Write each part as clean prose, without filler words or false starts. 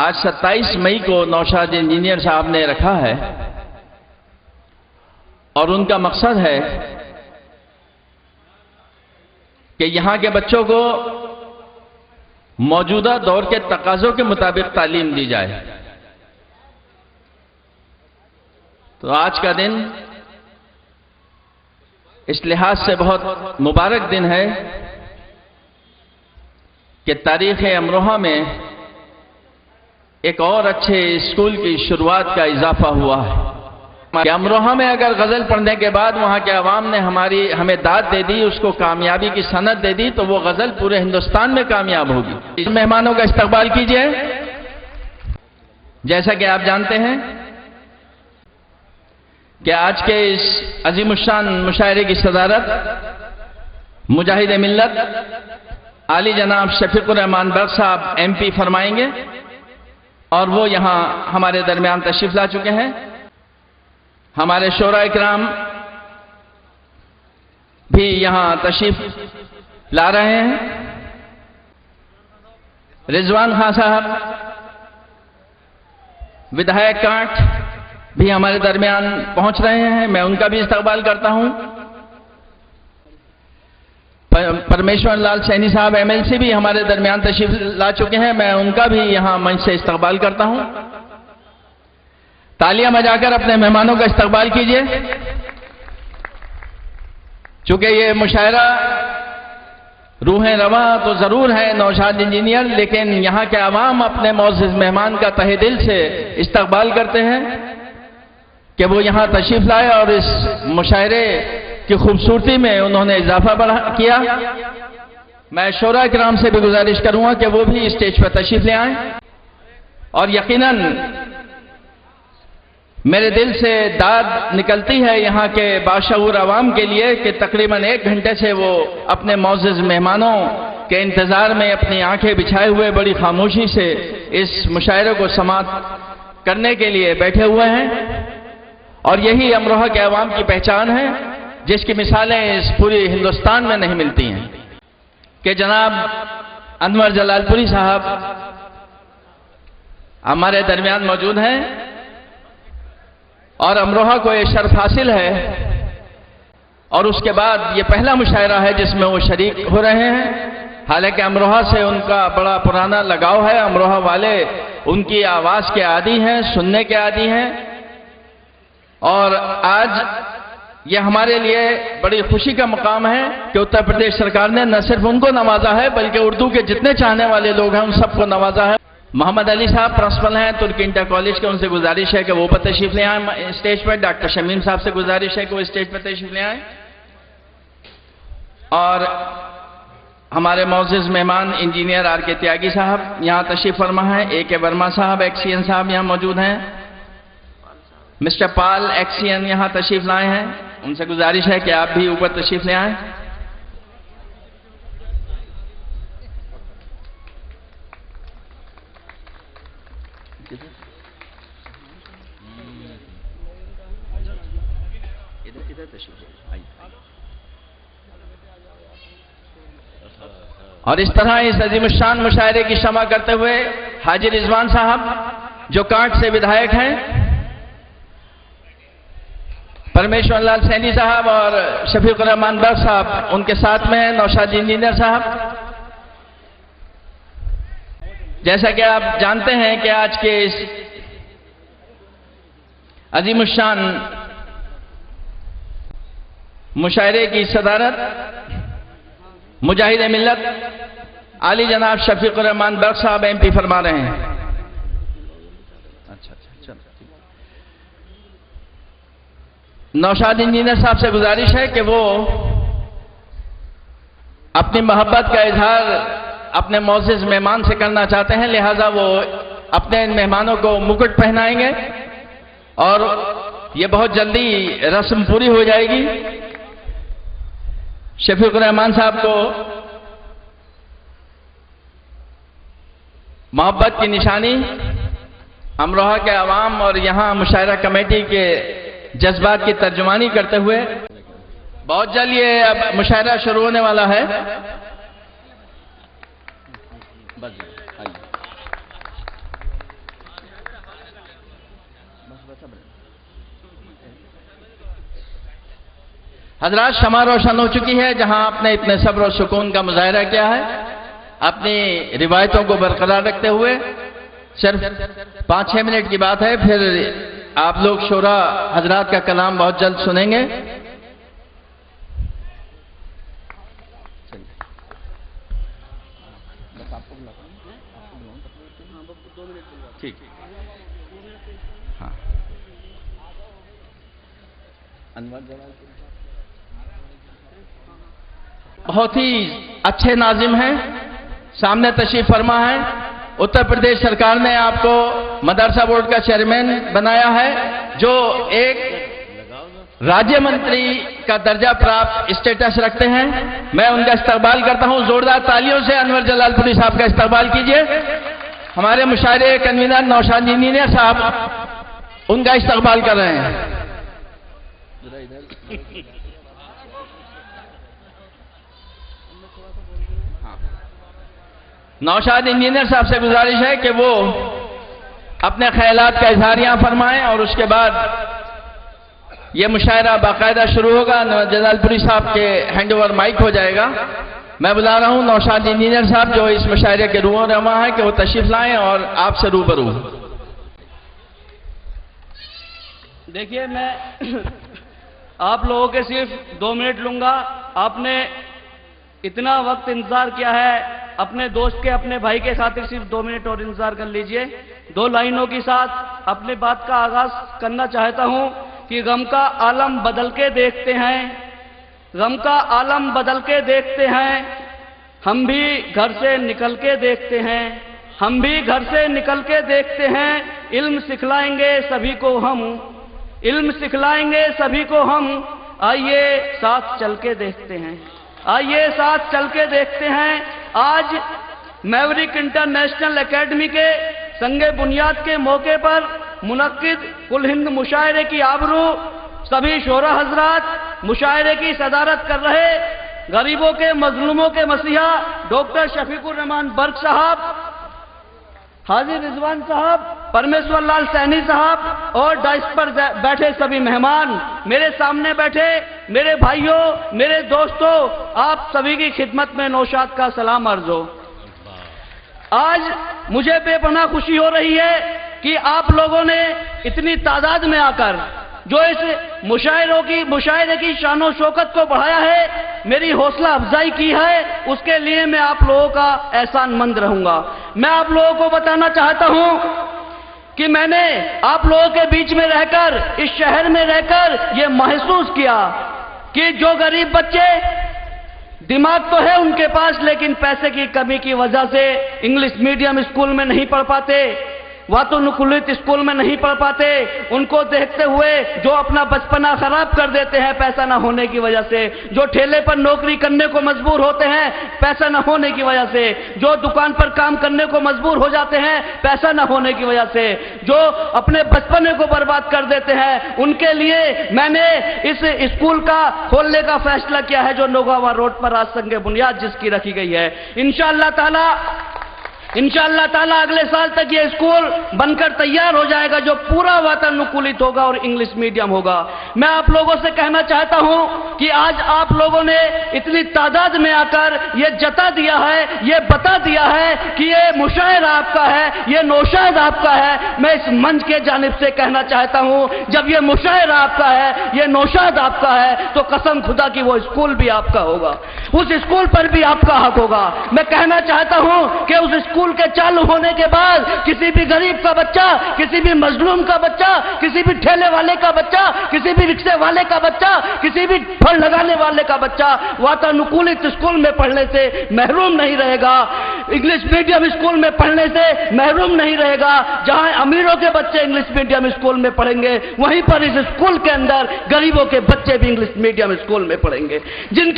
آج 27 مئی کو نوشاد انجینئر صاحب نے رکھا ہے اور ان کا مقصد ہے کہ یہاں کے بچوں کو موجودہ دور کے تقاضوں کے مطابق تعلیم دی جائے۔ تو آج کا دن اس لحاظ سے بہت مبارک دن ہے کہ تاریخ امروہہ میں ایک اور اچھے اسکول کی شروعات کا اضافہ ہوا ہے کہ امروہہ میں اگر غزل پڑھنے کے بعد وہاں کے عوام نے ہمیں داد دے دی، اس کو کامیابی کی سند دے دی، تو وہ غزل پورے ہندوستان میں کامیاب ہوگی۔ مہمانوں کا استقبال کیجئے۔ جیسا کہ آپ جانتے ہیں کہ آج کے اس عظیم الشان مشاعرے کی صدارت مجاہد ملت عالی جناب شفیق الرحمان برق صاحب ایم پی فرمائیں گے، اور وہ یہاں ہمارے درمیان تشریف لا چکے ہیں۔ ہمارے شورا اکرام بھی یہاں تشریف لا رہے ہیں۔ رضوان خان صاحب ودھایک کانٹ بھی ہمارے درمیان پہنچ رہے ہیں، میں ان کا بھی استقبال کرتا ہوں۔ پرمیشور لال سینی صاحب ایم ایل سی بھی ہمارے درمیان تشریف لا چکے ہیں، میں ان کا بھی یہاں منچ سے استقبال کرتا ہوں۔ تالیاں بجا کر اپنے مہمانوں کا استقبال کیجیے۔ چونکہ یہ مشاعرہ روح رواں تو ضرور ہے نوشاد انجینئر، لیکن یہاں کے عوام اپنے معزز مہمان کا تہہ دل سے استقبال کرتے ہیں کہ وہ یہاں تشریف لائے اور اس مشاعرے کی خوبصورتی میں انہوں نے اضافہ کیا۔ میں شورا کرام سے بھی گزارش کروں گا کہ وہ بھی اسٹیج پر تشریف لے آئیں، اور یقیناً میرے دل سے داد نکلتی ہے یہاں کے باشعور عوام کے لیے کہ تقریباً 1 گھنٹے سے وہ اپنے معزز مہمانوں کے انتظار میں اپنی آنکھیں بچھائے ہوئے بڑی خاموشی سے اس مشاعرے کو سماعت کرنے کے لیے بیٹھے ہوئے ہیں، اور یہی امروہہ کے عوام کی پہچان ہے جس کی مثالیں اس پوری ہندوستان میں نہیں ملتی ہیں کہ جناب انور جلال پوری صاحب ہمارے درمیان موجود ہیں، اور امروہہ کو یہ شرف حاصل ہے، اور اس کے بعد یہ پہلا مشاعرہ ہے جس میں وہ شریک ہو رہے ہیں۔ حالانکہ امروہہ سے ان کا بڑا پرانا لگاؤ ہے، امروہہ والے ان کی آواز کے عادی ہیں، سننے کے عادی ہیں، اور آج یہ ہمارے لیے بڑی خوشی کا مقام ہے کہ اتر پردیش سرکار نے نہ صرف ان کو نوازا ہے بلکہ اردو کے جتنے چاہنے والے لوگ ہیں ان سب کو نوازا ہے۔ محمد علی صاحب پرنسپل ہیں ترکی انٹر کالج کے، ان سے گزارش ہے کہ وہ پر تشریف لے آئیں اسٹیج پر۔ ڈاکٹر شمیم صاحب سے گزارش ہے کہ وہ اسٹیج پر تشریف لے آئیں، اور ہمارے معزز مہمان انجینئر آر کے تیاگی صاحب یہاں تشریف فرما ہیں۔ اے کے ورما صاحب ایکسین صاحب یہاں موجود ہیں۔ مسٹر پال ایکسین یہاں تشریف لائے ہیں، ان سے گزارش ہے کہ آپ بھی اوپر تشریف لے آئیں۔ اور اس طرح اس عظیم الشان مشاعرے کی شمع کرتے ہوئے حاجی رضوان صاحب جو کانٹ سے ودھایک ہیں، پرمیشور لال سینی صاحب اور شفیق الرحمان برق صاحب ان کے ساتھ میں ہیں، نوشاد انجینئر صاحب۔ جیسا کہ آپ جانتے ہیں کہ آج کے اس عظیم الشان مشاعرے کی صدارت مجاہد ملت عالی جناب شفیق الرحمان برق صاحب ایم پی فرما رہے ہیں۔ نوشاد انجینئر صاحب سے گزارش ہے کہ وہ اپنی محبت کا اظہار اپنے معزز مہمان سے کرنا چاہتے ہیں، لہٰذا وہ اپنے مہمانوں کو مکٹ پہنائیں گے، اور یہ بہت جلدی رسم پوری ہو جائے گی۔ شفیق الرحمان صاحب کو محبت کی نشانی امروہہ کے عوام اور یہاں مشاعرہ کمیٹی کے جذبات کی ترجمانی کرتے ہوئے بہت جلد یہ اب مشاعرہ شروع ہونے والا ہے۔ حضرات شمع روشن ہو چکی ہے. جہاں آپ نے اتنے صبر و سکون کا مظاہرہ کیا ہے اپنی روایتوں کو برقرار رکھتے ہوئے، صرف 5-6 منٹ کی بات ہے، پھر آپ لوگ شورا حضرات کا کلام بہت جلد سنیں گے. ٹھیک ہاں. بہت ہی اچھے ناظم ہیں، سامنے تشریف فرما ہے. اتر پردیش سرکار نے آپ کو مدرسہ بورڈ کا چیئرمین بنایا ہے، جو ایک راجیہ منتری کا درجہ پراپت اسٹیٹس رکھتے ہیں. میں ان کا استقبال کرتا ہوں. زوردار تالیوں سے انور جلال پوری صاحب کا استقبال کیجئے. ہمارے مشاعرے کنوینر نوشاد انجینئر صاحب ان کا استقبال کر رہے ہیں. نوشاد انجینئر صاحب سے گزارش ہے کہ وہ اپنے خیالات کا اظہار یہاں فرمائیں، اور اس کے بعد یہ مشاعرہ باقاعدہ شروع ہوگا. جلال پوری صاحب کے ہینڈ اوور مائک ہو جائے گا. میں بلا رہا ہوں نوشاد انجینئر صاحب جو اس مشاعرے کے روح و رواں ہیں کہ وہ تشریف لائیں اور آپ سے روبرو. دیکھیے، میں آپ لوگوں کے صرف 2 منٹ لوں گا. آپ نے اتنا وقت انتظار کیا ہے، اپنے دوست کے اپنے بھائی کے خاطر صرف 2 منٹ اور انتظار کر لیجئے. 2 لائنوں کے ساتھ اپنی بات کا آغاز کرنا چاہتا ہوں کہ غم کا عالم بدل کے دیکھتے ہیں، غم کا عالم بدل کے دیکھتے ہیں، ہم بھی گھر سے نکل کے دیکھتے ہیں، ہم بھی گھر سے نکل کے دیکھتے ہیں. علم سکھلائیں گے سبھی کو ہم، علم سکھلائیں گے سبھی کو ہم، آئیے ساتھ چل کے دیکھتے ہیں، آئیے ساتھ چل کے دیکھتے ہیں. آج میوریک انٹرنیشنل اکیڈمی کے سنگ بنیاد کے موقع پر منعقد کل ہند مشاعرے کی آبرو سبھی شورا حضرات، مشاعرے کی صدارت کر رہے غریبوں کے مظلوموں کے مسیحا ڈاکٹر شفیق الرحمان برق صاحب، حاجی رضوان صاحب، پرمیشور لال سینی صاحب اور ڈائس پر بیٹھے سبھی مہمان، میرے سامنے بیٹھے میرے بھائیوں، میرے دوستوں، آپ سبھی کی خدمت میں نوشاد کا سلام عرض ہو. آج مجھے بے پناہ خوشی ہو رہی ہے کہ آپ لوگوں نے اتنی تعداد میں آ کر جو اس مشاعرے کی شان و شوکت کو بڑھایا ہے، میری حوصلہ افزائی کی ہے، اس کے لیے میں آپ لوگوں کا احسان مند رہوں گا. میں آپ لوگوں کو بتانا چاہتا ہوں کہ میں نے آپ لوگوں کے بیچ میں رہ کر، اس شہر میں رہ کر یہ محسوس کیا کہ جو غریب بچے دماغ تو ہے ان کے پاس لیکن پیسے کی کمی کی وجہ سے انگلش میڈیم اسکول میں نہیں پڑھ پاتے، واتانکولیت اسکول میں نہیں پڑھ پاتے، ان کو دیکھتے ہوئے جو اپنا بچپنا خراب کر دیتے ہیں پیسہ نہ ہونے کی وجہ سے، جو ٹھیلے پر نوکری کرنے کو مجبور ہوتے ہیں پیسہ نہ ہونے کی وجہ سے، جو دکان پر کام کرنے کو مجبور ہو جاتے ہیں پیسہ نہ ہونے کی وجہ سے، جو اپنے بچپنے کو برباد کر دیتے ہیں، ان کے لیے میں نے اس اسکول کا کھولنے کا فیصلہ کیا ہے جو نوگاوا روڈ پر آج سنگ بنیاد جس کی رکھی گئی ہے. انشاءاللہ تعالیٰ اگلے سال تک یہ اسکول بن کر تیار ہو جائے گا جو پورا واتانکولیت ہوگا اور انگلش میڈیم ہوگا. میں آپ لوگوں سے کہنا چاہتا ہوں کہ آج آپ لوگوں نے اتنی تعداد میں آ کر یہ جتا دیا ہے، یہ بتا دیا ہے کہ یہ مشاعرہ آپ کا ہے، یہ نوشاد آپ کا ہے. میں اس منچ کے جانب سے کہنا چاہتا ہوں جب یہ مشاعرہ آپ کا ہے، یہ نوشاد آپ کا ہے تو قسم خدا کی وہ اسکول بھی آپ کا ہوگا، اس اسکول پر بھی آپ کا حق ہوگا. میں کہنا چاہتا ہوں کہ اس اسکول کے چالو ہونے کے بعد کسی بھی غریب کا بچہ، کسی بھی مظلوم کا بچہ، کسی بھی ٹھیلے والے کا بچہ، کسی بھی رکشے والے کا بچہ، کسی بھی پھل لگانے والے کا بچہ واتانکولیت اسکول میں پڑھنے سے محروم نہیں رہے گا، انگلش میڈیم اسکول میں پڑھنے سے محروم نہیں رہے گا. جہاں امیروں کے بچے انگلش میڈیم اسکول میں پڑھیں گے وہیں پر اس اسکول کے اندر غریبوں کے بچے بھی انگلش میڈیم اسکول میں پڑھیں گے. جن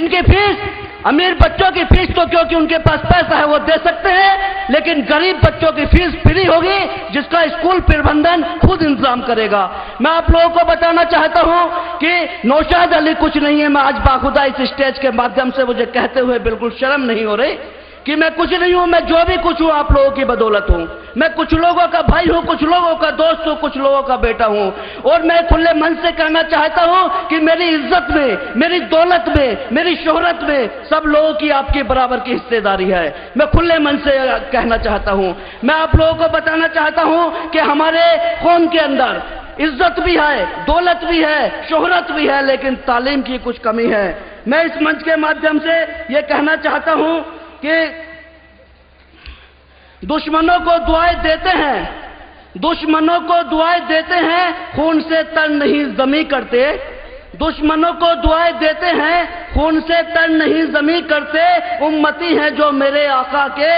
کی فیس، امیر بچوں کی فیس تو کیونکہ ان کے پاس پیسہ ہے وہ دے سکتے ہیں، لیکن غریب بچوں کی فیس فری ہوگی جس کا اسکول پربندھن خود انتظام کرے گا. میں آپ لوگوں کو بتانا چاہتا ہوں کہ نوشاد علی کچھ نہیں ہے. میں آج باخدا اس اسٹیج کے مادھیم سے مجھے کہتے ہوئے بالکل شرم نہیں ہو رہی کہ میں کچھ نہیں ہوں، میں جو بھی کچھ ہوں آپ لوگوں کی بدولت ہوں، میں کچھ لوگوں کا بھائی ہوں، کچھ لوگوں کا دوست ہوں، کچھ لوگوں کا بیٹا ہوں، اور میں کھلے من سے کہنا چاہتا ہوں کہ میری عزت میں، میری دولت میں، میری شہرت میں سب لوگوں کی آپ کی برابر کی حصے داری ہے۔ میں کھلے من سے کہنا چاہتا ہوں، میں آپ لوگوں کو بتانا چاہتا ہوں کہ ہمارے قوم کے اندر عزت بھی ہے، دولت بھی ہے، شہرت بھی ہے، لیکن تعلیم کی کچھ کمی ہے۔ میں اس منچ کے مادھیم سے یہ کہنا چاہتا ہوں کہ دشمنوں کو دعائیں دیتے ہیں، دشمنوں کو دعائیں دیتے ہیں، خون سے تر نہیں زمیں کرتے، دشمنوں کو دعائیں دیتے ہیں، خون سے تر نہیں زمیں کرتے، امتی ہیں جو میرے آقا کے،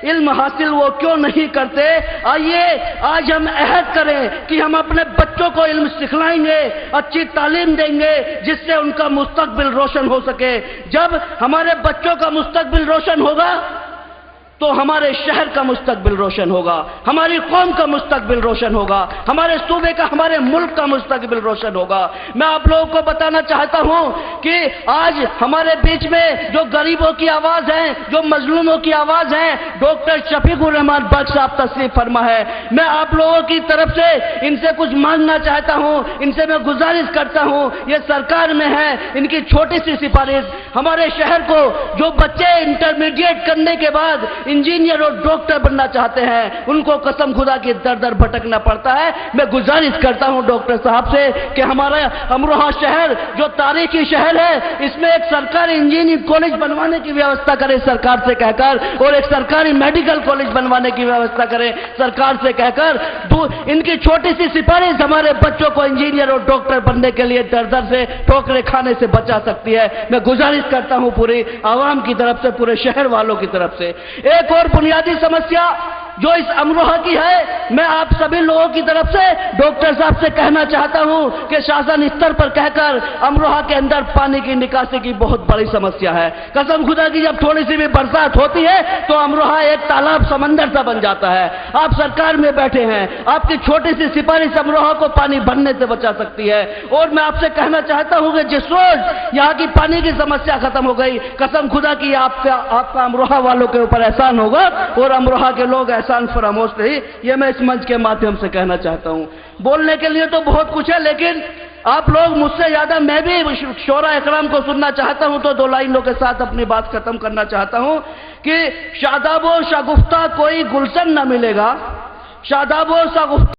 علم حاصل وہ کیوں نہیں کرتے۔ آئیے آج ہم عہد کریں کہ ہم اپنے بچوں کو علم سکھلائیں گے، اچھی تعلیم دیں گے، جس سے ان کا مستقبل روشن ہو سکے۔ جب ہمارے بچوں کا مستقبل روشن ہوگا تو ہمارے شہر کا مستقبل روشن ہوگا، ہماری قوم کا مستقبل روشن ہوگا، ہمارے صوبے کا، ہمارے ملک کا مستقبل روشن ہوگا۔ میں آپ لوگوں کو بتانا چاہتا ہوں کہ آج ہمارے بیچ میں جو غریبوں کی آواز ہے، جو مظلوموں کی آواز ہے، ڈاکٹر شفیق الرحمان بخش صاحب تشریف فرما ہے۔ میں آپ لوگوں کی طرف سے ان سے کچھ مانگنا چاہتا ہوں، ان سے میں گزارش کرتا ہوں، یہ سرکار میں ہے، ان کی چھوٹی سی سفارش، ہمارے شہر کو جو بچے انٹرمیڈیٹ کرنے کے بعد انجینئر اور ڈاکٹر بننا چاہتے ہیں، ان کو قسم خدا کی در در بھٹکنا پڑتا ہے۔ میں گزارش کرتا ہوں ڈاکٹر صاحب سے کہ ہمارا امروہہ شہر جو تاریخی شہر ہے، اس میں ایک سرکاری انجینئرنگ کالج بنوانے کی ویوستھا کرے سرکار سے کہہ کر، اور ایک سرکاری میڈیکل کالج بنوانے کی ویوستھا کرے سرکار سے کہہ کر۔ ان کی چھوٹی سی سفارش ہمارے بچوں کو انجینئر اور ڈاکٹر بننے کے لیے در در سے ٹھوکریں کھانے سے بچا سکتی ہے۔ میں گزارش کرتا ہوں پوری عوام کی طرف سے، پورے شہر والوں کی طرف سے۔ ایک اور بنیادی سمسیا جو اس امروہہ کی ہے، میں آپ سبھی لوگوں کی طرف سے ڈاکٹر صاحب سے کہنا چاہتا ہوں کہ شاہجہان استر پر کہہ کر امروہہ کے اندر پانی کی نکاسی کی بہت بڑی سمسیا ہے۔ قسم خدا کی جب تھوڑی سی بھی برسات ہوتی ہے تو امروہہ ایک تالاب سمندر سا بن جاتا ہے۔ آپ سرکار میں بیٹھے ہیں، آپ کی چھوٹی سی سفارش امروہہ کو پانی بھرنے سے بچا سکتی ہے۔ اور میں آپ سے کہنا چاہتا ہوں کہ جس روز یہاں کی پانی کی سمسیا ختم ہو گئی، قسم خدا کی آپ کا امروہہ والوں کے اوپر احسان ہوگا، اور امروہہ کے لوگ احسان فراموش نہیں۔ یہ میں اس منچ کے مادھیم سے کہنا چاہتا ہوں۔ بولنے کے لیے تو بہت کچھ ہے، لیکن آپ لوگ مجھ سے زیادہ، میں بھی شعراء اکرام کو سننا چاہتا ہوں، تو دو لائنوں کے ساتھ اپنی بات ختم کرنا چاہتا ہوں کہ شاداب و شگفتہ کوئی گلشن نہ ملے گا، شاداب و شگفتہ